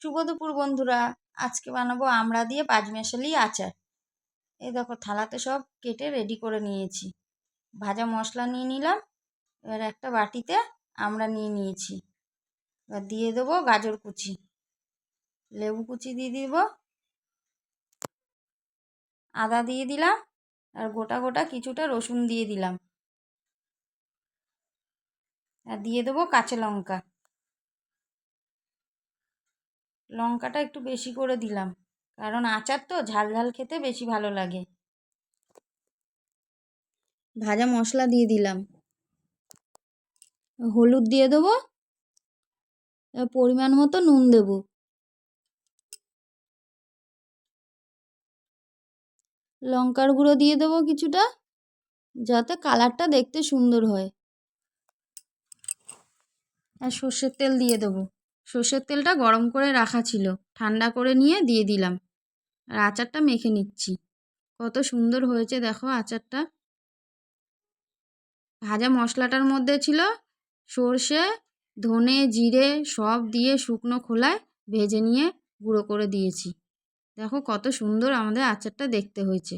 শুভ দুপুর বন্ধুরা। আজকে বানাবো আমড়া দিয়ে পাঁচমেশালি আচার। এই দেখো থালাতে সব কেটে রেডি করে নিয়েছি। ভাজা মশলা নিয়ে নিলাম। এবার একটা বাটিতে আমড়া নিয়ে নিয়েছি। এবার দিয়ে দেবো গাজর কুচি, লেবু কুচি দিয়ে দিব, আদা দিয়ে দিলাম, আর গোটা গোটা কিছুটা রসুন দিয়ে দিলাম। আর দিয়ে দেবো কাঁচা লঙ্কা। লঙ্কাটা একটু বেশি করে দিলাম, কারণ আচার তো ঝাল ঝাল খেতে বেশি ভালো লাগে। ভাজা মশলা দিয়ে দিলাম, হলুদ দিয়ে দেবো, পরিমাণ মতো নুন দেব। লঙ্কার গুঁড়ো দিয়ে দেবো কিছুটা, যাতে কালারটা দেখতে সুন্দর হয়। আর সর্ষের তেল দিয়ে দেবো। সর্ষের তেলটা গরম করে রাখা ছিল, ঠান্ডা করে নিয়ে দিয়ে দিলাম। আর আচারটা মেখে নিচ্ছি। কত সুন্দর হয়েছে দেখো আচারটা। ভাজা মশলাটার মধ্যে ছিল সর্ষে, ধনে, জিরে সব দিয়ে শুকনো খোলায় ভেজে নিয়ে গুঁড়ো করে দিয়েছি। দেখো কত সুন্দর আমাদের আচারটা দেখতে হয়েছে।